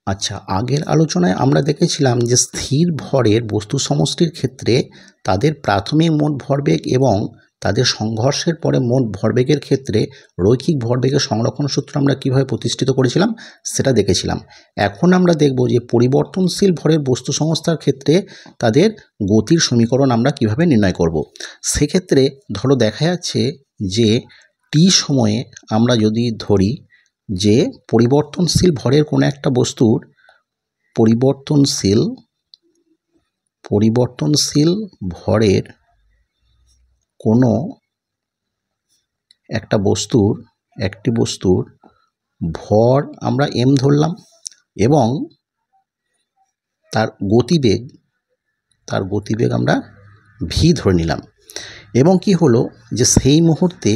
আচ্ছা, আগের আলোচনায় আমরা দেখেছিলাম যে স্থির ভরের বস্তু সমষ্টির ক্ষেত্রে তাদের প্রাথমিক মোট ভরবেগ এবং তাদের সংঘর্ষের পরে মোট ভরবেগের ক্ষেত্রে রৈখিক ভরবেগের সংরক্ষণ সূত্র আমরা কীভাবে প্রতিষ্ঠিত করেছিলাম সেটা দেখেছিলাম। এখন আমরা দেখব যে পরিবর্তনশীল ভরের বস্তু সংস্থার ক্ষেত্রে তাদের গতির সমীকরণ আমরা কিভাবে নির্ণয় করব। সেক্ষেত্রে ধরো দেখা যাচ্ছে যে টি সময়ে আমরা যদি ধরি যে পরিবর্তনশীল ভরের কোনো একটা বস্তুর পরিবর্তনশীল ভরের কোনো একটি বস্তুর ভর আমরা m ধরলাম এবং তার গতিবেগ আমরা v ধরে নিলাম। এবং কি হলো যে সেই মুহূর্তে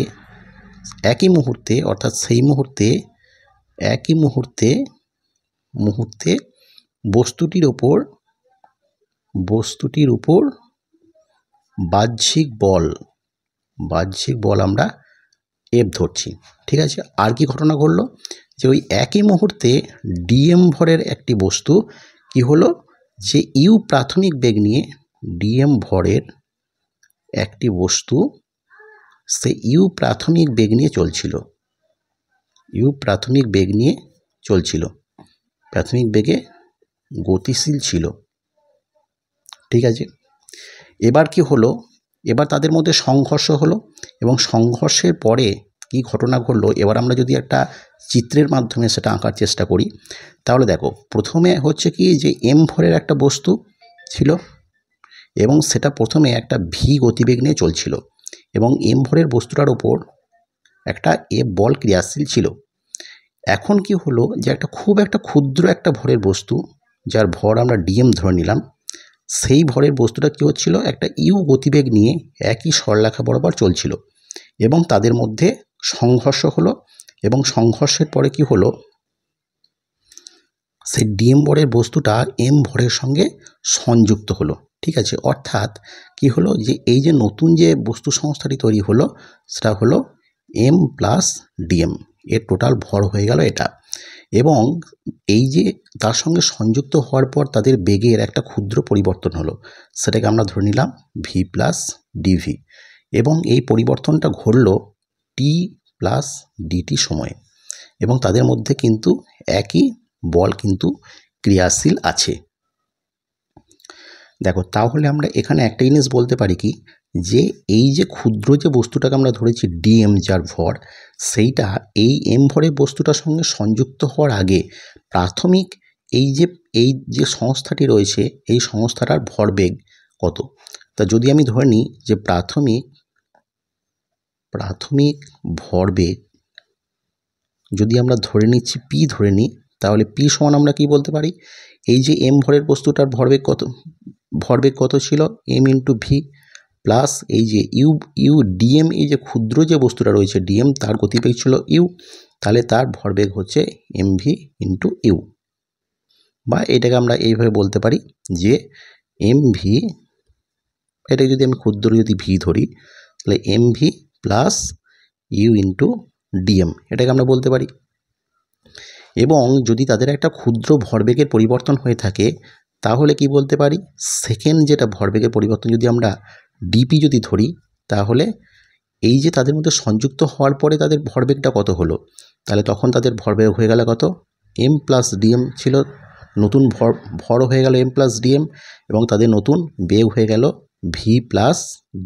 বস্তুটির উপর বাহ্যিক বল আমরা F ধরছি। ঠিক আছে, আর কি ঘটনা ঘটলো যে ওই একই মুহূর্তে dm ভরের একটি বস্তু কি হলো যে u প্রাথমিক বেগ নিয়ে dm ভরের একটি বস্তু সে u প্রাথমিক বেগ নিয়ে চলছিল, প্রাথমিক বেগে গতিশীল ছিল। ঠিক আছে, এবার কি হলো, এবার তাদের মধ্যে সংঘর্ষ হলো এবং সংঘর্ষের পরে কি ঘটনা ঘটলো এবার আমরা যদি একটা চিত্রের মাধ্যমে সেটা আঁকার চেষ্টা করি তাহলে দেখো, প্রথমে হচ্ছে কি যে m ভরের একটা বস্তু ছিল এবং সেটা প্রথমে একটা v গতিবেগ নিয়ে চলছিল এবং m ভরের বস্তুটার ওপর একটা F বল ক্রিয়াশীল ছিল। এখন কি হলো যে খুব একটা ক্ষুদ্র একটা ভরের বস্তু যার ভর আমরা dm ধরে নিলাম, সেই ভরের বস্তুটা কি হচ্ছিল একটা u গতিবেগ নিয়ে একই সরলরেখা বরাবর চলছিল এবং তাদের মধ্যে সংঘর্ষ হলো এবং সংঘর্ষের পরে কি হলো সেই dm ভরের বস্তুটা m ভরের সঙ্গে সংযুক্ত হলো। ঠিক আছে, অর্থাৎ কি হলো যে এই যে নতুন যে বস্তু সংস্থাটি তৈরি হলো সেটা হলো m প্লাস dm, এর টোটাল ভর হয়ে গেল এটা। এবং এই যে তার সঙ্গে সংযুক্ত হওয়ার পর তাদের বেগের একটা ক্ষুদ্র পরিবর্তন হলো, সেটাকে আমরা ধরে নিলাম v প্লাস dv এবং এই পরিবর্তনটা ঘটলো t প্লাস dt সময়ে এবং তাদের মধ্যে কিন্তু একই বল কিন্তু ক্রিয়াশীল আছে। দেখো, তাহলে আমরা এখানে একটা জিনিস বলতে পারি কি যে এই যে ক্ষুদ্র যে বস্তুটাকে আমরা ধরেছি dm যার ভর, সেইটা এই m ভরের বস্তুটার সঙ্গে সংযুক্ত হওয়ার আগে প্রাথমিক এই যে সংস্থাটি রয়েছে এই সংস্থাটার ভরবেগ কত। তা যদি আমি ধরে নিই যে প্রাথমিক ভরবেগ যদি আমরা ধরে নিচ্ছি p ধরে নিই, তাহলে p সমান আমরা কি বলতে পারি, এই যে m ভরের বস্তুটার ভরবেগ কত ছিল m ইন্টু v প্লাস এই যে u dm, এই যে ক্ষুদ্র যে বস্তুটা রয়েছে dm তার গতিবেগ ছিল u, তাহলে তার ভরবেগ হচ্ছে mv ইন্টু u, বা এটাকে আমরা এইভাবে বলতে পারি যে mv, এটাকে যদি আমি ক্ষুদ্র যদি v ধরি তাহলে mv plus u into dm, এটাকে আমরা বলতে পারি। এবং যদি তাদের একটা ক্ষুদ্র ভরবেগের পরিবর্তন হয়ে থাকে তাহলে কি বলতে পারি, সেকেন্ড যেটা ভরবেগের পরিবর্তন যদি আমরা dp যদি ধরি তাহলে এই যে তাদের মধ্যে সংযুক্ত হওয়ার পরে তাদের ভরবেগটা কত হলো, তাহলে তখন তাদের ভরবেগ হয়ে গেল কত m প্লাস dm ছিল, নতুন ভর হয়ে গেল m প্লাস dm এবং তাদের নতুন বেগ হয়ে গেল v প্লাস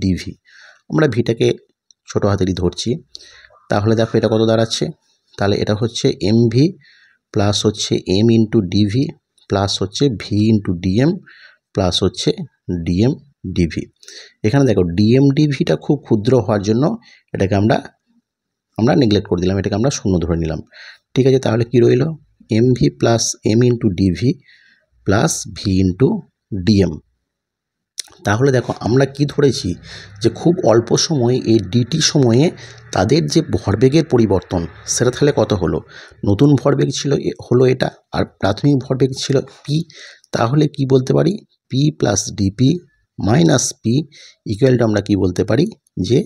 dv। আমরা ভিটাকে ছোটো হাতেরই ধরছি, তাহলে দেখো এটা কত দাঁড়াচ্ছে, তাহলে এটা হচ্ছে mv প্লাস হচ্ছে m ইন্টু dv প্লাস হচ্ছে v ইন্টু dm প্লাস হচ্ছে dm dv। এখানে দেখো dm dvটা খুব ক্ষুদ্র হওয়ার জন্য এটাকে আমরা নেগলেক্ট করে দিলাম, এটাকে আমরা শূন্য ধরে নিলাম। ঠিক আছে, তাহলে কি রইল mv plus m into dv plus v into dm। তাহলে দেখো আমরা কি ধরেছি যে খুব অল্প সময়ে এই dt সময়ে তাদের যে ভরবেগের পরিবর্তন সেটা তাহলে কত হলো, নতুন ভরবেগ ছিল হলো এটা আর প্রাথমিক ভরবেগ ছিল p, তাহলে কি বলতে পারি p plus dp minus p equal to আমরা কি বলতে পারি যে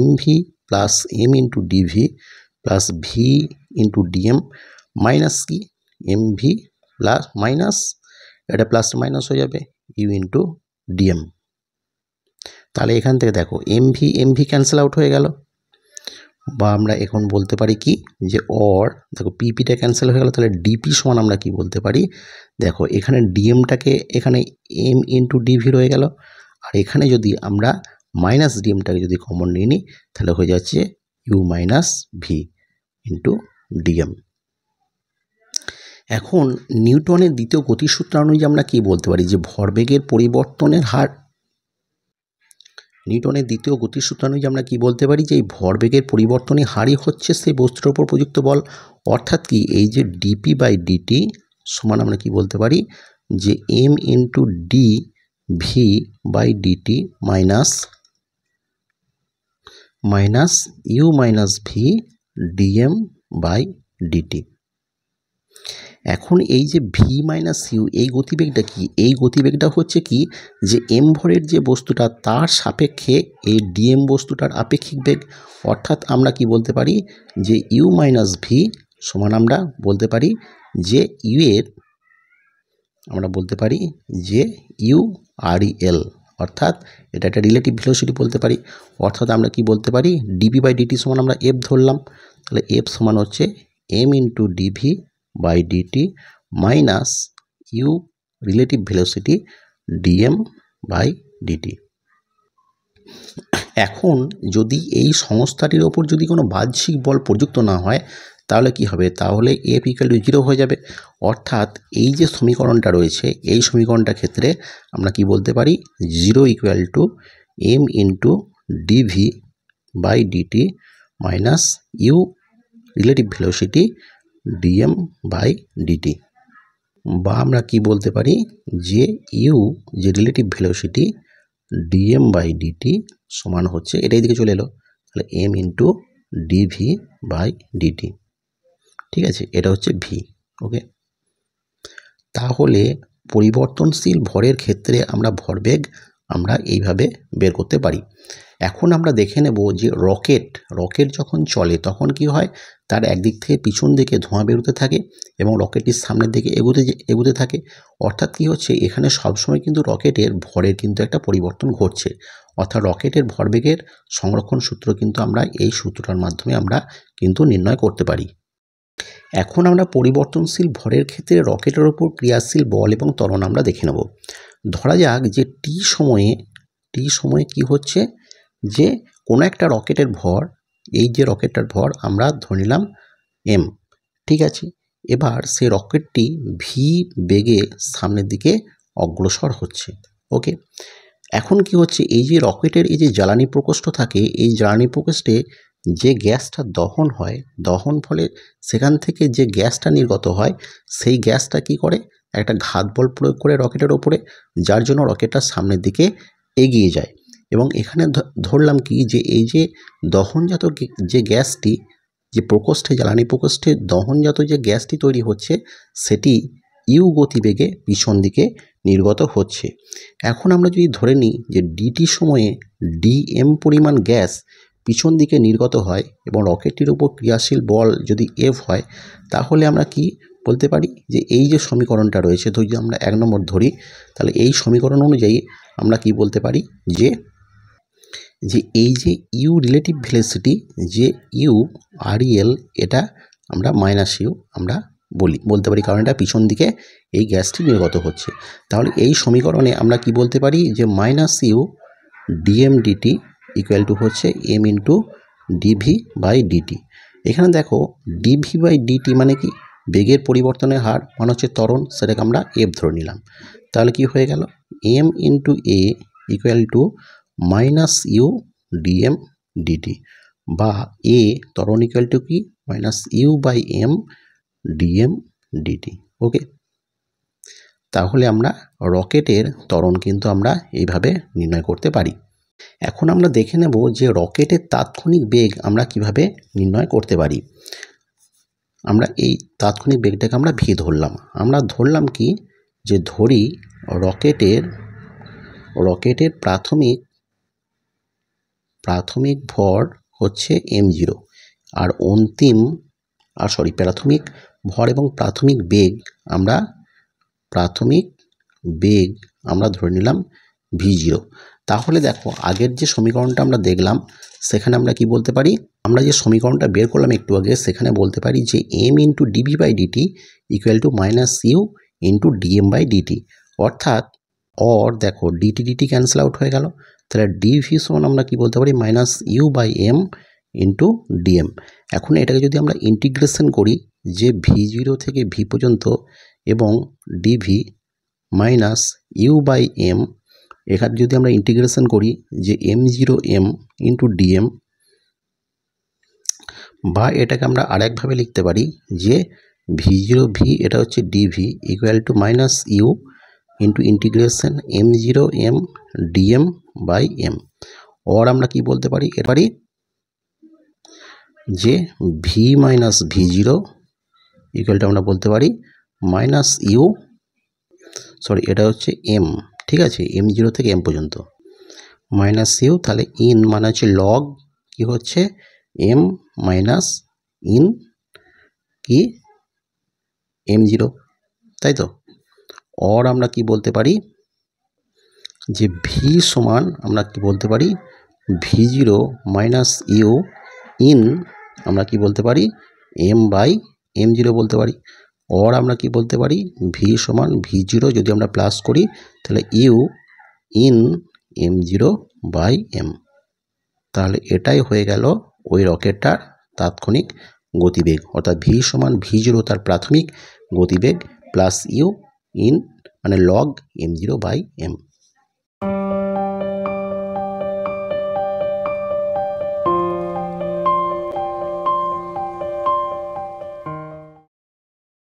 mv plus m into dv plus v into dm minus কি mv প্লাস মাইনাস, এটা প্লাস মাইনাস হয়ে যাবে ইউ ইন্টু ডিএম। তাহলে এখান থেকে দেখো এমভি এমভি ক্যান্সেল আউট হয়ে গেল, বা আমরা এখন বলতে পারি কি যে অর দেখো পিপিটা ক্যান্সেল হয়ে গেল, তাহলে ডিপি সমান আমরা কি বলতে পারি, দেখো এখানে ডিএমটাকে এখানে এম ইন্টু ডিভি রয়ে গেল, আর এখানে যদি আমরা মাইনাস ডিএমটাকে যদি কমন নিয়ে নিই তাহলে হয়ে যাচ্ছে u minus v into dm. এখন নিউটনের দ্বিতীয় গতিসূত্র অনুযায়ী আমরা কি বলতে পারি যে ভরবেগের পরিবর্তনের হার, নিউটনের দ্বিতীয় গতিসূত্র অনুযায়ী আমরা কি বলতে পারি যে এই ভরবেগের পরিবর্তনের হারই হচ্ছে সেই বস্তুর উপর প্রযুক্ত বল, অর্থাৎ কি এই যে ডিপি বাই ডিটি সমান আমরা কি বলতে পারি যে m into d v by dt minus u minus v dm by dt. এখন এই যে ভি মাইনাস ইউ এই গতিবেগটা কি, এই গতিবেগটা হচ্ছে কি যে এম ভরের যে বস্তুটা তার সাপেক্ষে এই ডিএম বস্তুটার আপেক্ষিক বেগ, অর্থাৎ আমরা কি বলতে পারি যে ইউ মাইনাস ভি সমান আমরা বলতে পারি যে ইউ এর আমরা বলতে পারি যে ইউ আর এল, অর্থাৎ এটা একটা রিলেটিভ ভেলোসিটি বলতে পারি, অর্থাৎ আমরা কি বলতে পারি ডিভি বাই ডিটি সমান আমরা এফ ধরলাম, তাহলে এফ সমান হচ্ছে M into DV by dt minus u relative velocity dm by dt. এখন যদি এই সংস্থাটির ওপর যদি কোনো বাহ্যিক বল প্রযুক্ত না হয় তাহলে কি হবে, তাহলে এফ ইকুয়াল টু 0 হয়ে যাবে, অর্থাৎ এই যে সমীকরণটা রয়েছে এই সমীকরণটার ক্ষেত্রে আমরা কি বলতে পারি 0 equal to m into DV by dt minus u relative velocity dm by dt, বা আমরা কি বলতে পারি যে ইউ যে relative velocity dm by dt সমান হচ্ছে এটা এদিকে চলে এলো, তাহলে m into DV by dt, ঠিক আছে, এটা হচ্ছে ভি। ওকে, তাহলে পরিবর্তনশীল ভরের ক্ষেত্রে আমরা ভরবেগ আমরা এইভাবে বের করতে পারি। এখন আমরা দেখে নেব যে রকেট যখন চলে তখন কি হয়, তার একদিক থেকে পিছন দিকে ধোঁয়া বেরোতে থাকে এবং রকেটটির সামনের দিকে এগোতে থাকে, অর্থাৎ কি হচ্ছে এখানে সবসময় কিন্তু রকেটের ভরের কিন্তু একটা পরিবর্তন ঘটছে, অর্থাৎ রকেটের ভরবেগের সংরক্ষণ সূত্র কিন্তু আমরা এই সূত্রটার মাধ্যমে আমরা কিন্তু নির্ণয় করতে পারি। এখন আমরা পরিবর্তনশীল ভরের ক্ষেত্রে রকেটের ওপর ক্রিয়াশীল বল এবং ত্বরণ আমরা দেখে নেব। ধরা যাক যে টি সময়ে কি হচ্ছে যে কোনো একটা রকেটের ভর, এই যে রকেটটার ভর আমরা ধরে নিলাম এম, ঠিক আছে, এবার সেই রকেটটি ভি বেগে সামনের দিকে অগ্রসর হচ্ছে। ওকে, এখন কি হচ্ছে এই যে রকেটের এই যে জ্বালানি প্রকোষ্ঠ থাকে, এই জ্বালানি প্রকোষ্ঠে যে গ্যাসটা দহন হয়, দহন ফলে সেখান থেকে যে গ্যাসটা নির্গত হয় সেই গ্যাসটা কি করে একটা ঘাত বল প্রয়োগ করে রকেটের ওপরে, যার জন্য রকেটটা সামনের দিকে এগিয়ে যায়। এবং এখানে ধরলাম কি যে এই যে দহনজাত যে গ্যাসটি, যে প্রকোষ্ঠে জ্বালানি প্রকোষ্ঠে দহনজাত যে গ্যাসটি তৈরি হচ্ছে সেটি ইউ গতিবেগে পিছন দিকে নির্গত হচ্ছে। এখন আমরা যদি ধরে নিই যে ডিটি সময়ে ডিএম পরিমাণ গ্যাস পিছন দিকে নির্গত হয় এবং রকেটটির উপর ক্রিয়াশীল বল যদি এফ হয়, তাহলে আমরা কি বলতে পারি যে এই যে সমীকরণটা রয়েছে, যদি আমরা 1 নম্বর ধরি, তাহলে এই সমীকরণ অনুযায়ী আমরা কি বলতে পারি যে এই যে ইউ রিলেটিভ ভেলোসিটি যে ইউ আর এল এটা আমরা মাইনাস ইউ আমরা বলতে পারি, কারণ এটা পিছন দিকে এই গ্যাসটি নির্গত হচ্ছে। তাহলে এই সমীকরণে আমরা কি বলতে পারি যে minus U DM DT equal to হচ্ছে M into DV by DT. এখানে দেখো ডিভি বাই ডিটি মানে কি বেগের পরিবর্তনের হার, মানে হচ্ছে ত্বরণ, সেটাকে আমরা এফ ধরে নিলাম। তাহলে কি হয়ে গেল M into A equal to minus U DM DT, বা এ ত্বরণ ইকুয়াল টু কি minus you by M DM DT. Okay, তাহলে আমরা রকেটের ত্বরণ কিন্তু আমরা এইভাবে নির্ণয় করতে পারি। এখন আমরা দেখে নেব যে রকেটের তাৎক্ষণিক বেগ আমরা কিভাবে নির্ণয় করতে পারি। আমরা এই তাৎক্ষণিক বেগটাকে আমরা ভি ধরলাম। আমরা ধরলাম কি যে ধরি রকেটের প্রাথমিক ভর হচ্ছে m0 আর প্রাথমিক ভর এবং প্রাথমিক বেগ আমরা প্রাথমিক বেগ আমরা ধরে নিলাম v0। তাহলে দেখো আগের যে সমীকরণটা আমরা দেখলাম সেখানে আমরা কি বলতে পারি, আমরা যে সমীকরণটা বের করলাম একটু আগে সেখানে বলতে পারি যে m into DV by dt equal to minus u into dm by dt, অর্থাৎ দেখো ডিটি ডিটি ক্যান্সেল আউট হয়ে গেল, তাহলে ডিভি সমান আমরা কি বলতে পারি minus you by m into dm. এখন এটাকে যদি আমরা ইন্টিগ্রেশন করি যে v0 থেকে v পর্যন্ত এবং dv minus you by m, এখানে যদি আমরা ইন্টিগ্রেশন করি যে m0 m ইন্টু ডিএম, বা এটাকে আমরা আরেকভাবে লিখতে পারি যে v0 v এটা হচ্ছে dv equal to minus u into integration m0 m dm by m. और আমরা কি বলতে পারি এবারে যে v minus v0 equal to আমরা বলতে পারি মাইনাস ইউ, সরি এটা হচ্ছে m, ঠিক আছে, m0 থেকে m পর্যন্ত মাইনাস ইউ, তাহলে ইন মানে হচ্ছে লগ কি হচ্ছে m মাইনাস ইন কি m0, তাই তো। और আমরা কি বলতে পারি যে v সমান আমরা কি বলতে পারি v0 মাইনাস ইউ ইন আমরা কি বলতে পারি m বাই m0 বলতে পারি। और আমরা কি বলতে পারি v সমান v0 যদি আমরা প্লাস করি তাহলে you in m0 by m। তাহলে এটাই হয়ে গেল ওই রকেটটার তাৎক্ষণিক গতিবেগ, অর্থাৎ v সমান v0 তার প্রাথমিক গতিবেগ প্লাস ইউ ইন মানে লগ m0 বাই m।